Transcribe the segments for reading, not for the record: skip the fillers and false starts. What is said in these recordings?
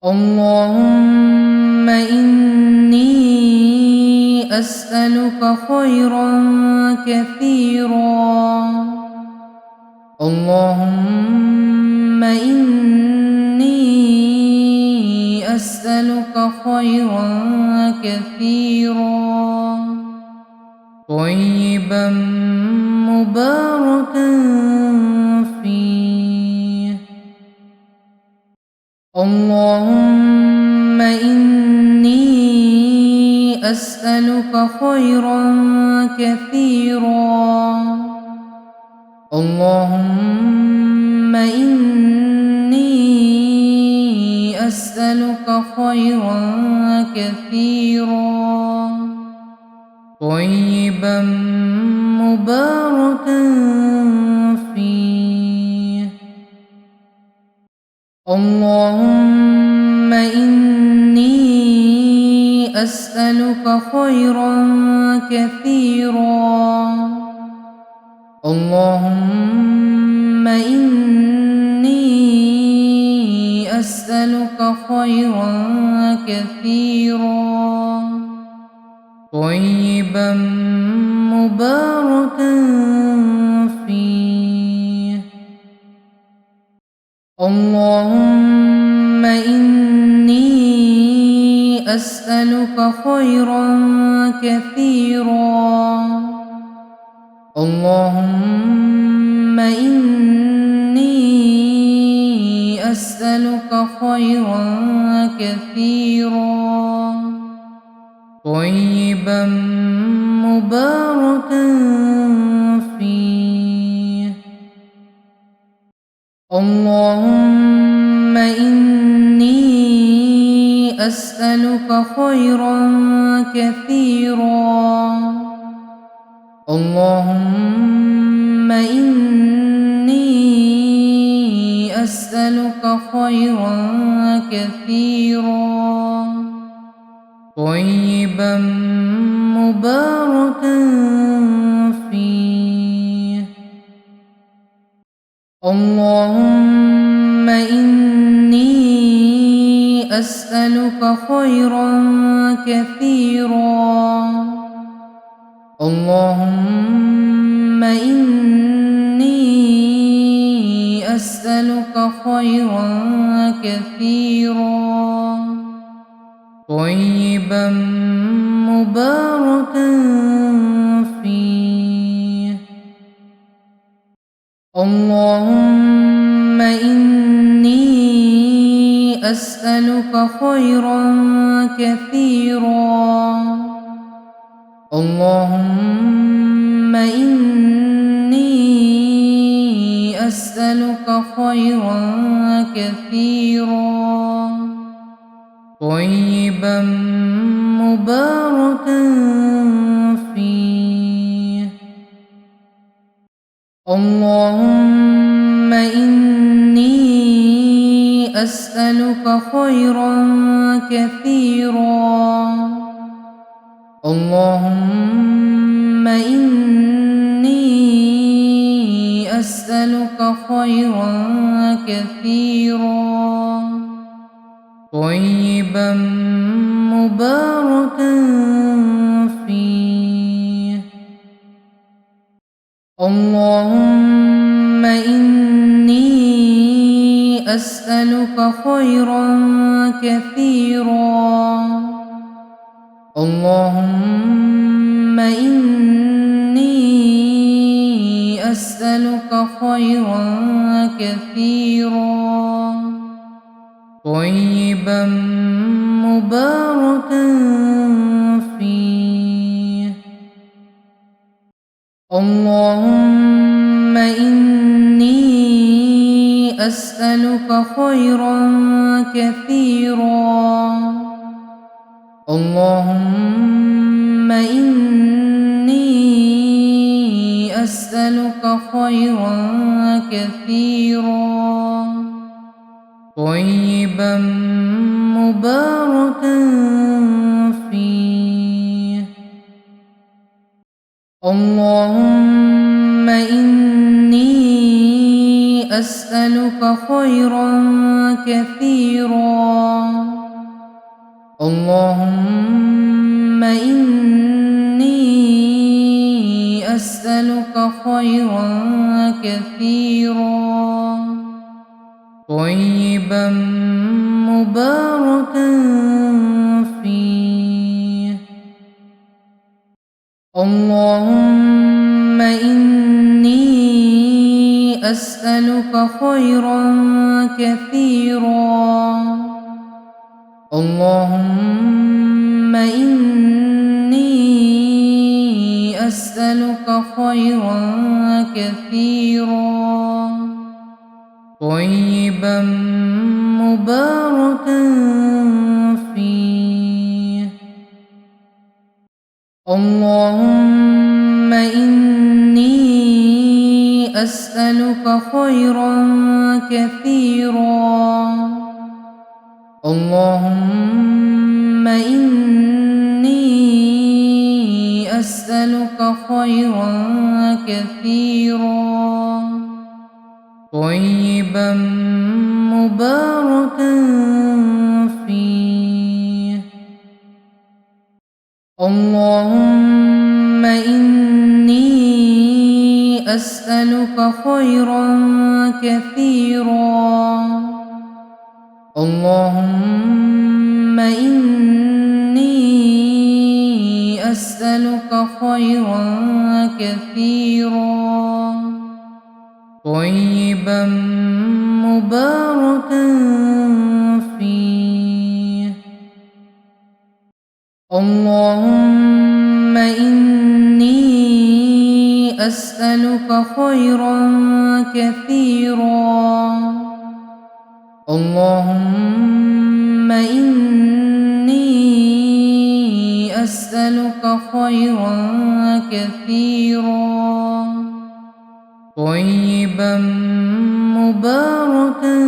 اللهم إني أسألك خيرا كثيرا. اللهم إني أسألك خيرا كثيرا طيبا مباركا فيه. اللهم إني أسألك خيرا كثيرا. اللهم إني أسألك خيرا كثيرا طيبا مباركا فيه. اللهم إني أسألك خيرا كثيرا. اللهم إني أسألك خيرا كثيرا طيبا مباركا فيه. اللهم إني أسألك خيرا كثيرا. اللهم إني أسألك خيرا كثيرا طيبا مباركا فيه. اللهم إني أسألك خيرا كثيرا. اللهم إني أسألك خيرا كثيرا طيبا مباركا فيه. اللهم إني أسألك خيرا كثيرا. اللهم إني أسألك خيرا كثيرا طيبا مباركا فيه. اللهم إني أسألك خيرا كثيرا. اللهم إني أسألك خيرا كثيرا طيبا مباركا فيه. اللهم إني أسألك خيرا كثيرا. اللهم إني أسألك خيرا كثيرا طيبا مباركا فيه. اللهم إني أسألك خيرا كثيرا. اللهم إني أسألك خيرا كثيرا طيبا مباركا فيه. اللهم إني أسألك خيرا كثيرا. اللهم إني أسألك خيرا كثيرا طيبا مباركا فيه. اللهم إني أسألك خيرا كثيرا اللهم إني أسألك خيرا كثيرا طيبا مباركا فيه اللهم إني أسألك خيرا كثيرا اللهم إني أسألك خيرا كثيرا طيبا مباركا فيه اللهم إني أسألك خيرا كثيرا اللهم إني أسألك خيرا كثيرا طيبا مباركا فيه اللهم إني أسألك خيرا كثيرا اللهم إني أسألك خيرا كثيرا طيبا مباركا فيه اللهم إني أسألك خيرا كثيرا اللهم إني أسألك خيرا كثيرا طيبا مباركا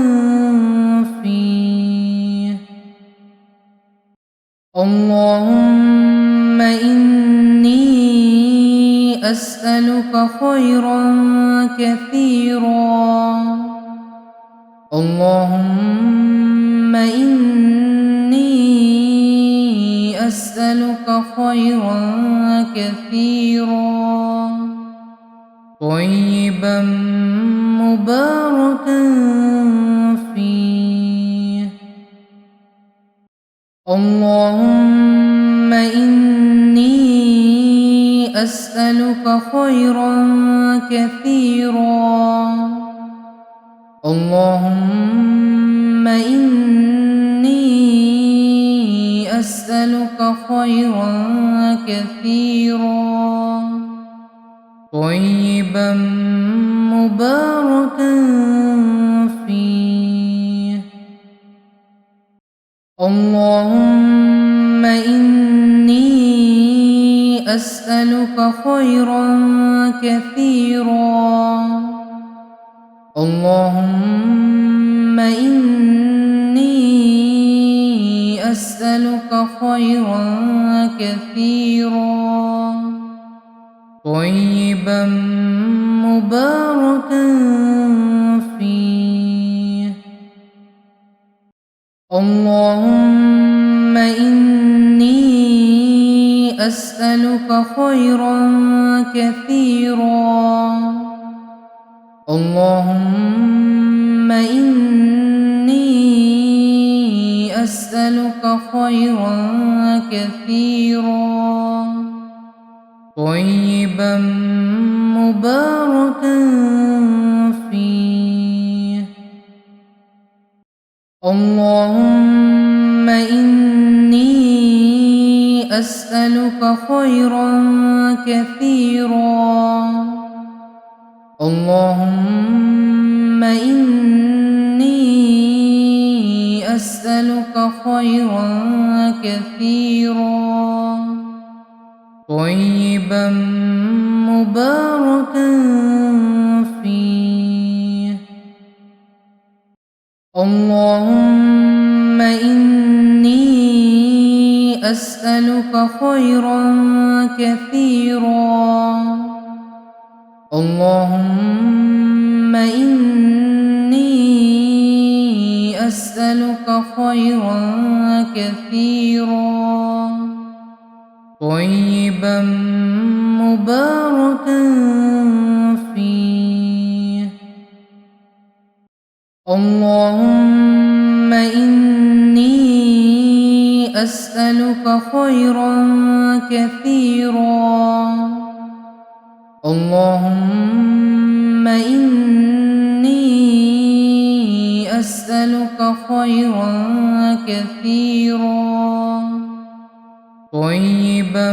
فيه اللهم إني أسألك خيرا كثيرا اللهم إني أسألك خيرا كثيرا طيبا مباركا فيه اللهم إني أسألك خيرا كثيرا اللهم إني أسألك خيرا كثيرا طيبا مباركا فيه اللهم إني أسألك خيرا كثيرا اللهم إني أسألك خيرا كثيرا طيبا مباركا فيه اللهم إني أسألك خيرا كثيرا اللهم إني أسألك خيرا كثيرا طيبا مباركا فيه اللهم إني أسألك خيرا كثيرا اللهم إني أسألك خيرا كثيرا طيبا مباركا فيه اللهم إني أسألك خيرا كثيرا اللهم إني أسألك خيرا كثيرا طيبا مباركا فيه. اللهم إني أسألك خيرا كثيرا. اللهم إني أسألك خيرا كثيرا طيبا